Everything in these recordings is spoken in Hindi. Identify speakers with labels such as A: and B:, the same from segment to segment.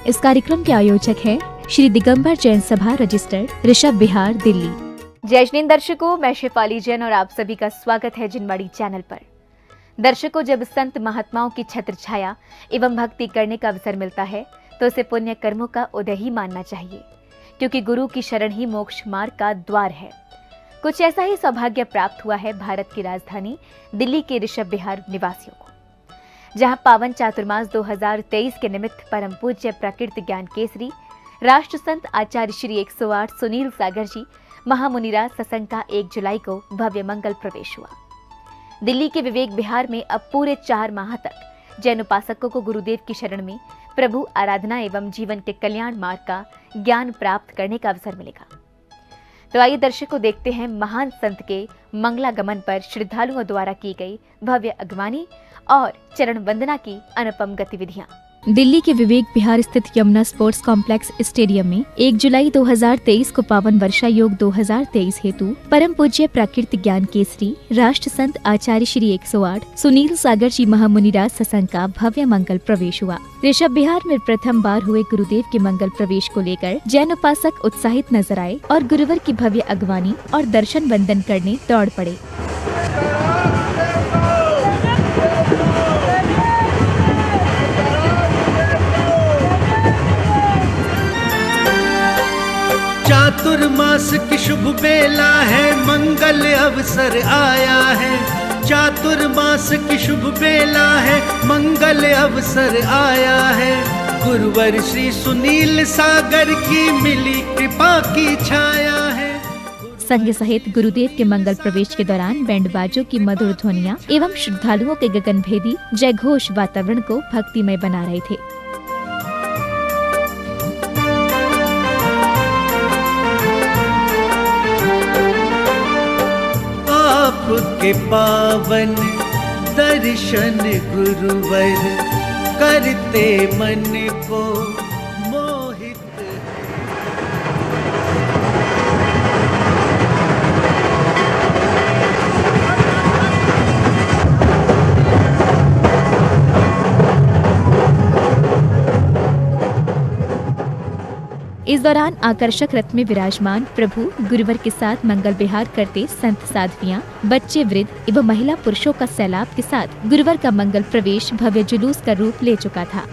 A: इस कार्यक्रम के आयोजक हैं श्री दिगंबर जैन सभा रजिस्टर्ड ऋषभ विहार दिल्ली।
B: जय श्री दर्शकों, मैं शेफाली जैन और आप सभी का स्वागत है जिनवाड़ी चैनल पर। दर्शकों, जब संत महात्माओं की छत्र छाया एवं भक्ति करने का अवसर मिलता है तो उसे पुण्य कर्मों का उदय ही मानना चाहिए, क्योंकि गुरु की शरण ही मोक्ष मार्ग का द्वार है। कुछ ऐसा ही सौभाग्य प्राप्त हुआ है भारत की राजधानी दिल्ली के ऋषभ विहार निवासियों को, जहां पावन चातुर्मास 2023 के निमित्त परम पूज्य प्रकृति ज्ञान केसरी राष्ट्र संत आचार्य श्री 108 सुनील सागर जी महामुनिराज सत्संग का 1 जुलाई को भव्य मंगल प्रवेश हुआ। दिल्ली के विवेक विहार में अब पूरे 4 माह तक जैन उपासकों को गुरुदेव की शरण में प्रभु आराधना एवं जीवन के कल्याण मार्ग का ज्ञान प्राप्त करने का अवसर मिलेगा। तो आइए दर्शकों, देखते हैं महान संत के मंगलागमन पर श्रद्धालुओं द्वारा की गई भव्य अगवानी और चरण वंदना की अनुपम गतिविधियां।
A: दिल्ली के विवेक विहार स्थित यमुना स्पोर्ट्स कॉम्प्लेक्स स्टेडियम में 1 जुलाई 2023 को पावन वर्षा योग 2023 हेतु परम पूज्य प्रकृति ज्ञान केसरी राष्ट्र संत आचार्य श्री 108 सुनील सागर जी महामुनिराज सत्संग का भव्य मंगल प्रवेश हुआ। ऋषभ विहार में प्रथम बार हुए गुरुदेव के मंगल प्रवेश को लेकर जैन उपासक उत्साहित नजर आए और गुरुवर की भव्य अगवानी और दर्शन वंदन करने दौड़ पड़े।
C: चातुर्मास की शुभ बेला है, मंगल अवसर आया है। चातुर्मास की शुभ बेला है, मंगल अवसर आया है। गुरुवर श्री सुनील सागर की मिली कृपा की छाया है।
A: संग सहित गुरुदेव के मंगल प्रवेश के दौरान बैंड बाजों की मधुर ध्वनियाँ एवं श्रद्धालुओं के गगनभेदी जय घोष वातावरण को भक्तिमय बना रहे थे।
C: आपके पावन दर्शन गुरुवर करते मन को मोहित।
A: इस दौरान आकर्षक रथ में विराजमान प्रभु गुरुवर के साथ मंगल विहार करते संत साध्वियां, बच्चे, वृद्ध एवं महिला पुरुषों का सैलाब के साथ गुरुवर का मंगल प्रवेश भव्य जुलूस का रूप ले चुका था।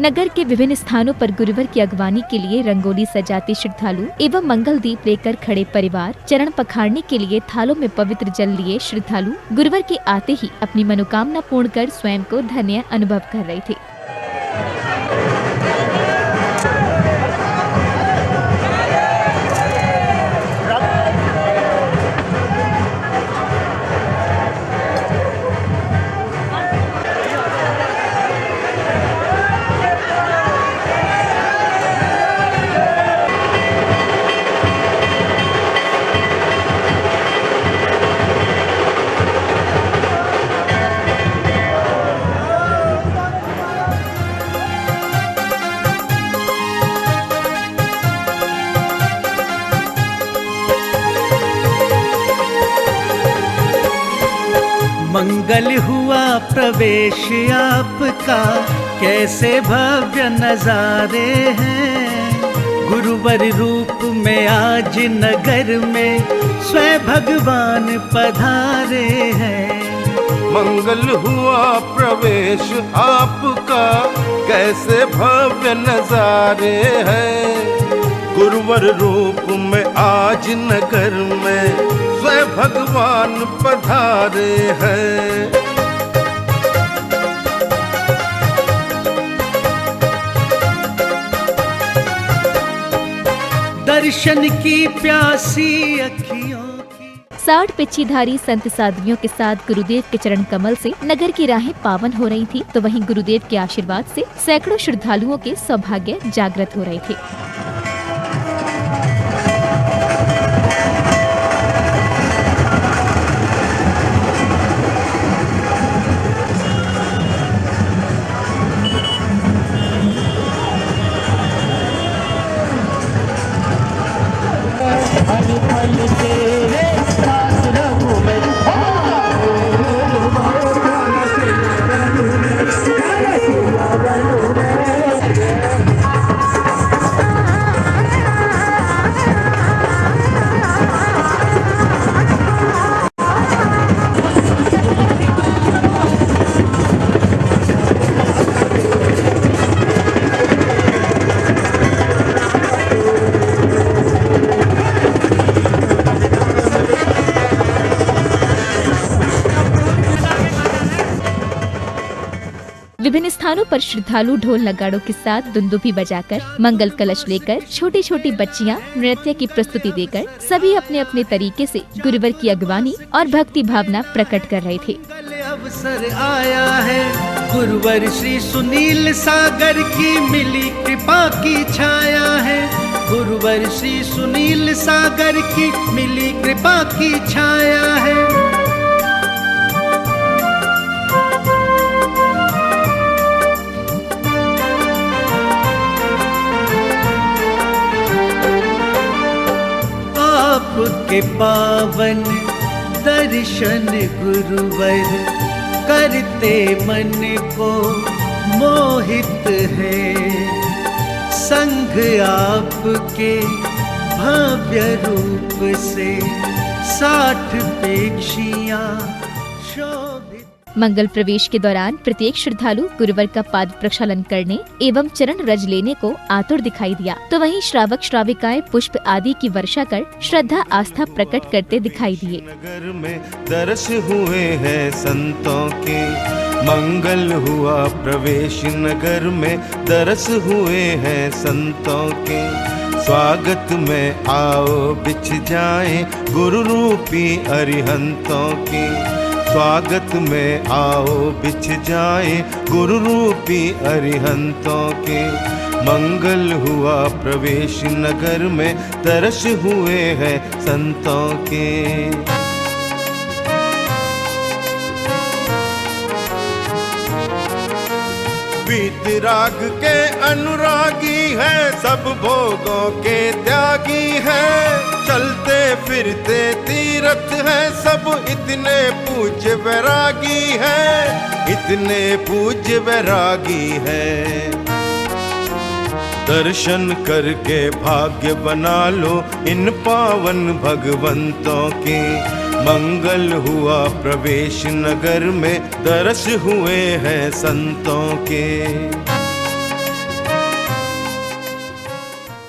A: नगर के विभिन्न स्थानों पर गुरुवर की अगवानी के लिए रंगोली सजाते श्रद्धालु एवं मंगल दीप लेकर खड़े परिवार, चरण पखाड़ने के लिए थालों में पवित्र जल लिए श्रद्धालु गुरुवर के आते ही अपनी मनोकामना पूर्ण कर स्वयं को धन्य अनुभव कर रहे थे।
C: मंगल हुआ प्रवेश आपका, कैसे भव्य नजारे हैं। गुरुवर रूप में आज नगर में स्वयं भगवान पधारे हैं।
D: मंगल हुआ प्रवेश आपका, कैसे भव्य नजारे हैं। गुरुवर रूप में आज नगर में स्वयं भगवान पधारे हैं।
C: दर्शन की प्यासी अखियों की।
A: 60 पिच्छीधारी संत साधुओं के साथ गुरुदेव के चरण कमल से नगर की राहें पावन हो रही थी, तो वहीं गुरुदेव के आशीर्वाद से सैकड़ों श्रद्धालुओं के सौभाग्य जागृत हो रहे थे। विभिन्न स्थानों पर श्रद्धालु ढोल नगाड़ों के साथ दुंदुभी बजाकर, मंगल कलश लेकर, छोटी छोटी बच्चियां नृत्य की प्रस्तुति देकर सभी अपने अपने तरीके से गुरुवर की अगवानी और भक्ति भावना प्रकट कर रहे थे।
C: अवसर आया है, गुरुवर श्री सुनील सागर की मिली कृपा की छाया है। गुरुवर श्री सुनील सागर की मिली कृपा की छाया है। आपके पावन दर्शन गुरुवर करते मन को मोहित है। संग आपके भव्य रूप से 60 पेक्षियां शोभित।
A: मंगल प्रवेश के दौरान प्रत्येक श्रद्धालु गुरुवर का पाद प्रक्षालन करने एवं चरण रज लेने को आतुर दिखाई दिया, तो वहीं श्रावक श्राविकाएं पुष्प आदि की वर्षा कर श्रद्धा आस्था प्रकट करते दिखाई दिए।
D: नगर में दर्श हुए हैं संतों के, मंगल हुआ प्रवेश नगर में दर्श हुए हैं संतों के। स्वागत में आओ बिछ जाएं गुरु रूपी अरिहंतों के। स्वागत में आओ बिछ जाए गुरु रूपी अरिहंतों के। मंगल हुआ प्रवेश नगर में दर्श हुए हैं संतों के। वीतराग के अनुरागी है, सब भोगों के त्यागी है। चलते फिरते तीर्थ है, सब इतने पूज्य वैरागी है, इतने पूज्य वैरागी है। दर्शन करके भाग्य बना लो इन पावन भगवंतों के। मंगल हुआ प्रवेश नगर में दर्श हुए हैं संतों के।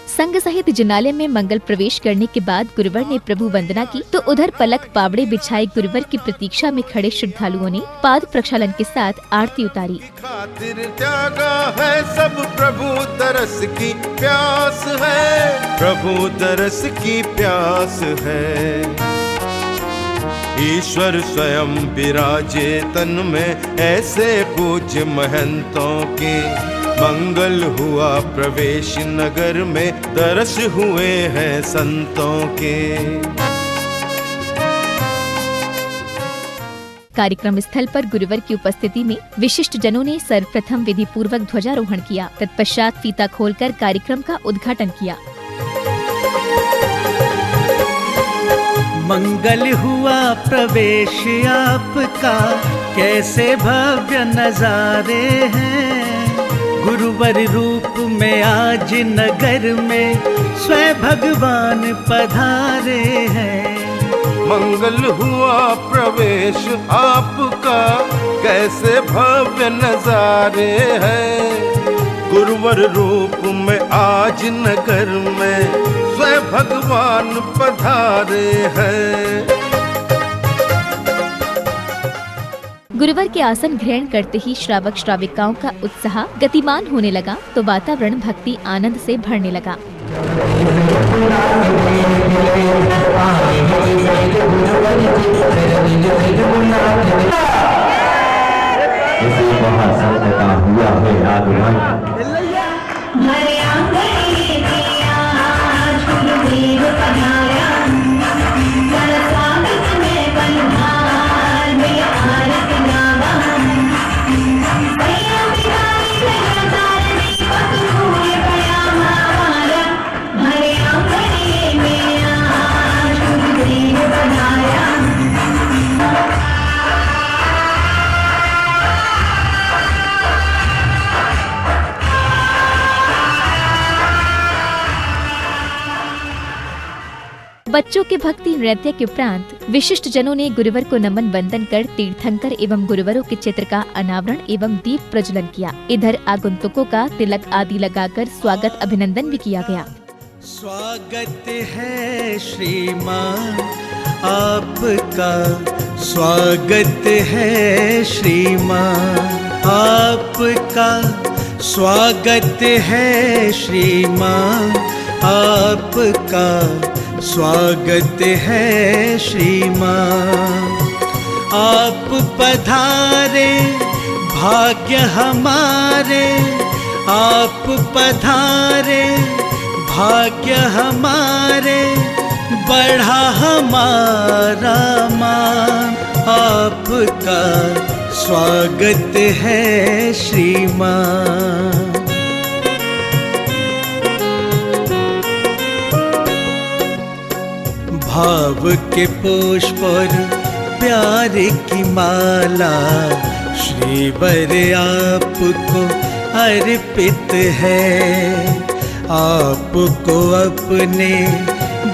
A: संघ सहित जिनालय में मंगल प्रवेश करने के बाद गुरुवर ने प्रभु वंदना की, तो उधर पलक पावड़े बिछाए गुरुवर की प्रतीक्षा में खड़े श्रद्धालुओं ने पाद प्रक्षालन के साथ आरती उतारी।
D: खातिर त्यागा है सब प्रभु तरस की प्यास है, प्रभु तरस की प्यास है। ईश्वर स्वयं विराजे तन में ऐसे पूज्य महंतों के। मंगल हुआ प्रवेश नगर में दर्श हुए हैं संतों के।
A: कार्यक्रम स्थल पर गुरुवर की उपस्थिति में विशिष्ट जनों ने सर्वप्रथम विधि पूर्वक ध्वजारोहण किया, तत्पश्चात फीता खोलकर कार्यक्रम का उद्घाटन किया।
C: मंगल हुआ प्रवेश आपका, कैसे भव्य नजारे हैं। गुरुवर रूप में आज नगर में स्वयं भगवान पधारे हैं।
D: मंगल हुआ प्रवेश आपका, कैसे भव्य नजारे हैं। गुरुवर रूप में आज नगर में स्वयं भगवान पधारे हैं।
A: गुरुवर के आसन ग्रहण करते ही श्रावक श्राविकाओं का उत्साह गतिमान होने लगा तो वातावरण भक्ति आनंद से भरने लगा। बच्चों के भक्ति नृत्य के उपरांत विशिष्ट जनों ने गुरुवर को नमन वंदन कर तीर्थंकर एवं गुरुवरों के चित्र का अनावरण एवं दीप प्रज्वलन किया। इधर आगंतुकों का तिलक आदि लगाकर स्वागत अभिनंदन भी किया गया।
C: स्वागत है श्रीमान आपका, स्वागत है श्रीमान आपका, स्वागत है श्रीमान आपका, स्वागत है श्रीमान। आप पधारे भाग्य हमारे, आप पधारे भाग्य हमारे, बढ़ा हमारा मान। आपका स्वागत है श्रीमान। भाव के पुष्प और प्यार की माला श्रीवर आपको अर्पित है। आपको अपने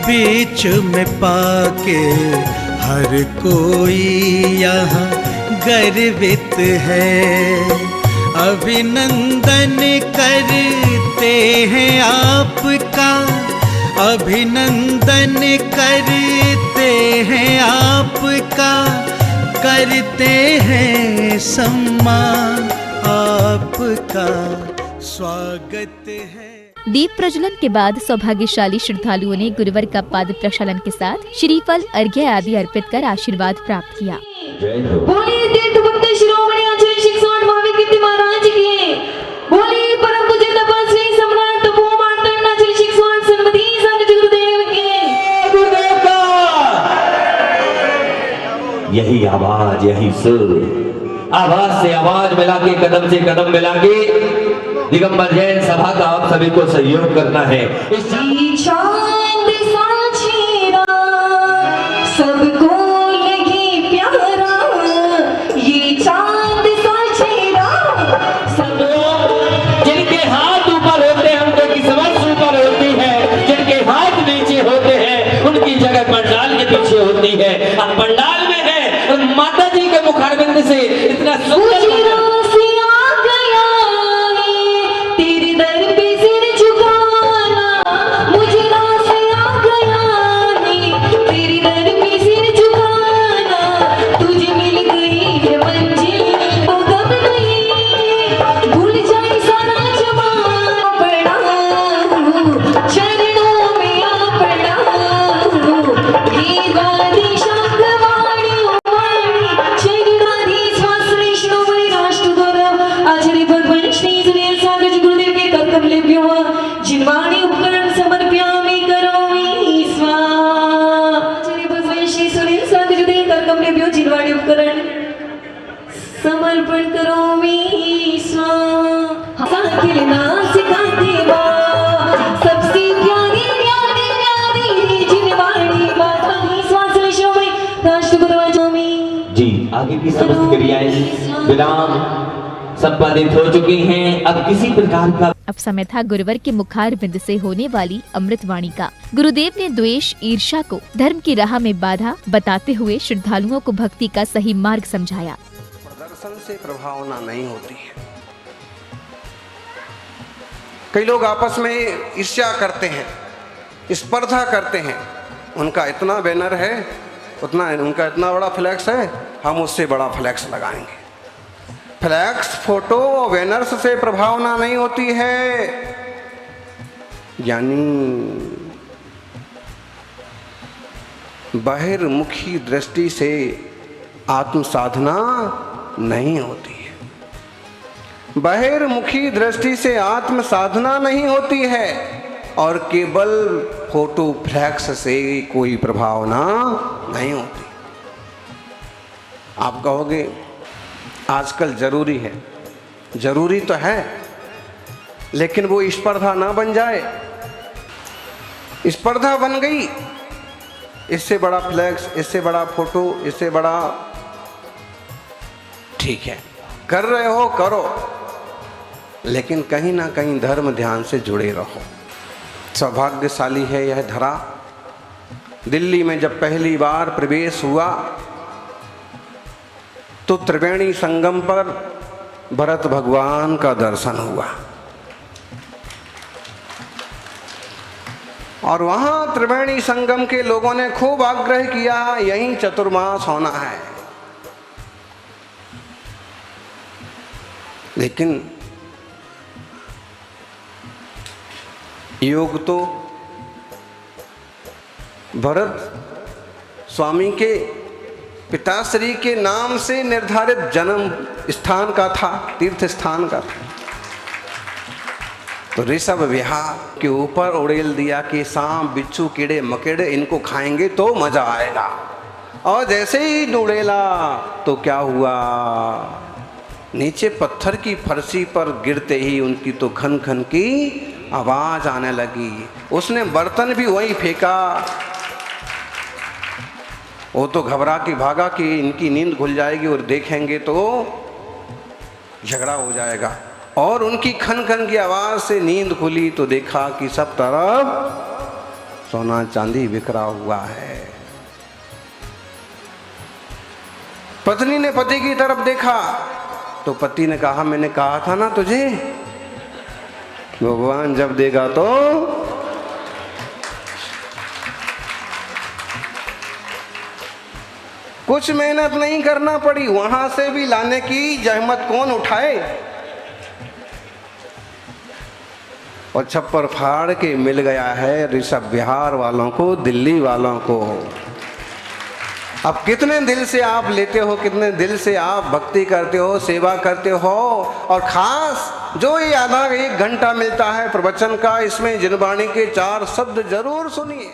C: बीच में पाके हर कोई यहाँ गर्वित है। अभिनंदन करते हैं आपका, अभिनंदन करते हैं आपका, करते हैं सम्मान। आपका स्वागत है।
A: दीप प्रज्वलन के बाद सौभाग्यशाली श्रद्धालुओं ने गुरुवर का पाद प्रक्षालन के साथ श्रीफल अर्घ्य आदि अर्पित कर आशीर्वाद प्राप्त किया।
E: यही आवाज, यही सुर, आवाज से आवाज मिला के, कदम से कदम मिला के दिगंबर जैन सभा का आप सभी को सहयोग करना है।
F: चांद सा चेहरा सबको लगे प्यारा, ये चांद सा चेहरा सब।
E: जिनके हाथ ऊपर होते हैं उनकी किस्मत ऊपर होती है, जिनके हाथ नीचे होते हैं उनकी जगह पंडाल के पीछे होती है। अब पंडाल में है और माता जी के मुखारबिंद से इतना सुंदर
F: जिनवाणी उपकरण समर्पयामि करोमि स्वाहा। आचार्य बसवेश्वरी सुनील सागजुदे कर्कमलेभ्यो जिनवाणी उपकरण समर्पण करोमि स्वाहा। साकिल नासिका देवा सबसे प्यारी प्यारी प्यारी जिनवाणी माता स्वासलेशोमि राष्ट्रगुरुवाचोमि।
E: जी, आगे की समस्त क्रियाएं विराम संपादित हो चुकी हैं। अब किसी प्रकार का
A: अब समय था गुरुवर के मुखार बिंद से होने वाली अमृतवाणी का। गुरुदेव ने द्वेष ईर्ष्या को धर्म की राह में बाधा बताते हुए श्रद्धालुओं को भक्ति का सही मार्ग समझाया।
G: प्रदर्शन से प्रभावना नहीं होती है। कई लोग आपस में ईर्ष्या करते हैं, स्पर्धा करते हैं। उनका इतना बैनर है, उतना उनका इतना बड़ा फ्लैक्स है, हम उससे बड़ा फ्लैक्स लगाएंगे। फ्लैक्स, फोटो, बैनर्स से प्रभावना नहीं होती है। यानी बहिर्मुखी दृष्टि से आत्म साधना नहीं होती है। बहिर्मुखी दृष्टि से आत्म साधना नहीं होती है और केवल फोटो फ्लैक्स से कोई प्रभावना नहीं होती। आप कहोगे आजकल जरूरी है, जरूरी तो है, लेकिन वो स्पर्धा ना बन जाए। स्पर्धा बन गई, इससे बड़ा फ्लैक्स, इससे बड़ा फोटो, इससे बड़ा, ठीक है कर रहे हो करो, लेकिन कहीं ना कहीं धर्म ध्यान से जुड़े रहो। सौभाग्यशाली है यह धरा। दिल्ली में जब पहली बार प्रवेश हुआ तो त्रिवेणी संगम पर भरत भगवान का दर्शन हुआ और वहां त्रिवेणी संगम के लोगों ने खूब आग्रह किया यहीं चतुर्मास होना है। लेकिन योग तो भरत स्वामी के पिताश्री के नाम से निर्धारित जन्म स्थान का था, तीर्थ स्थान का था। तो ऋषभ विहार के ऊपर उड़ेल दिया कि सांप, बिच्छू, कीड़े मकेड़े इनको खाएंगे तो मजा आएगा। और जैसे ही उड़ेला तो क्या हुआ, नीचे पत्थर की फर्शी पर गिरते ही उनकी तो खन खन की आवाज आने लगी। उसने बर्तन भी वहीं फेंका। वो तो घबरा के भागा कि इनकी नींद खुल जाएगी और देखेंगे तो झगड़ा हो जाएगा। और उनकी खन खन की आवाज से नींद खुली तो देखा कि सब तरफ सोना चांदी बिखरा हुआ है। पत्नी ने पति की तरफ देखा तो पति ने कहा, मैंने कहा था ना तुझे, भगवान जब देगा तो। कुछ मेहनत नहीं करना पड़ी, वहां से भी लाने की जहमत कौन उठाए। और छप्पर फाड़ के मिल गया है ऋषभ विहार वालों को, दिल्ली वालों को। अब कितने दिल से आप लेते हो, कितने दिल से आप भक्ति करते हो, सेवा करते हो। और खास जो ये आधा एक घंटा मिलता है प्रवचन का, इसमें जिनवाणी के 4 शब्द जरूर सुनिए।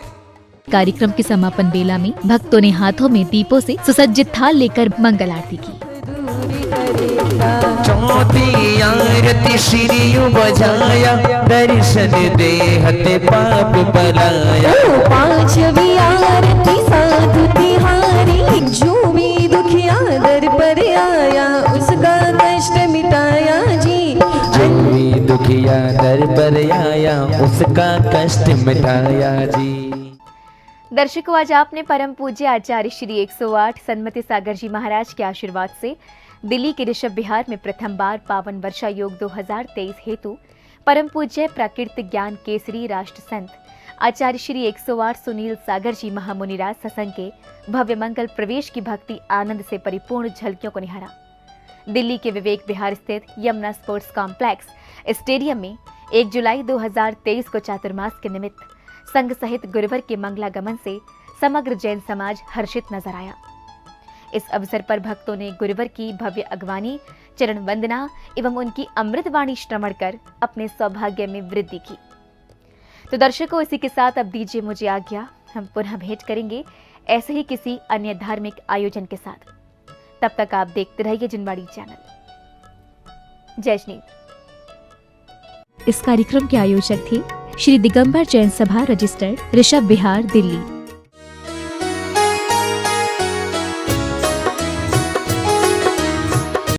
A: कार्यक्रम के समापन बेला में भक्तों ने हाथों में दीपों से सुसज्जित थाल लेकर मंगल आरती की।
H: चौथी आरती श्रीयु बजाया, दर्शन देहते पाप बलाया।
F: पांचवी आरती साधु तिहारी, झूमी दुखिया दर पर आया, उसका कष्ट मिटाया जी।
H: झूमी दुखिया दर पर आया, उसका कष्ट मिटाया जी।
B: दर्शकों, आज आपने परम पूज्य आचार्य श्री 108 सन्मति सागर जी महाराज के आशीर्वाद से दिल्ली के ऋषभ विहार में प्रथम बार पावन वर्षा योग 2023 हेतु परम पूज्य प्राकृतिक ज्ञान केसरी राष्ट्र संत आचार्य श्री 108 सुनील सागर जी महामुनिराज सत्संग के भव्य मंगल प्रवेश की भक्ति आनंद से परिपूर्ण झलकियों को निहारा। दिल्ली के विवेक विहार स्थित यमुना स्पोर्ट्स कॉम्प्लेक्स स्टेडियम में 1 जुलाई 2023 को चातुर्मास के निमित्त संघ सहित गुरुवर के मंगलागमन से समग्र जैन समाज हर्षित नजर आया। इस अवसर पर भक्तों ने गुरुवर की भव्य अगवानी, चरण वंदना एवं उनकी अमृतवाणी श्रवण कर अपने सौभाग्य में वृद्धि की। तो दर्शकों, इसी के साथ अब दीजिए मुझे आज्ञा। हम पुनः भेंट करेंगे ऐसे ही किसी अन्य धार्मिक आयोजन के साथ। तब तक आप देखते रहिए जिनवाणी चैनल। जय श्री।
A: इस कार्यक्रम के आयोजक थे श्री दिगंबर जैन सभा रजिस्टर्ड, ऋषभ विहार, दिल्ली।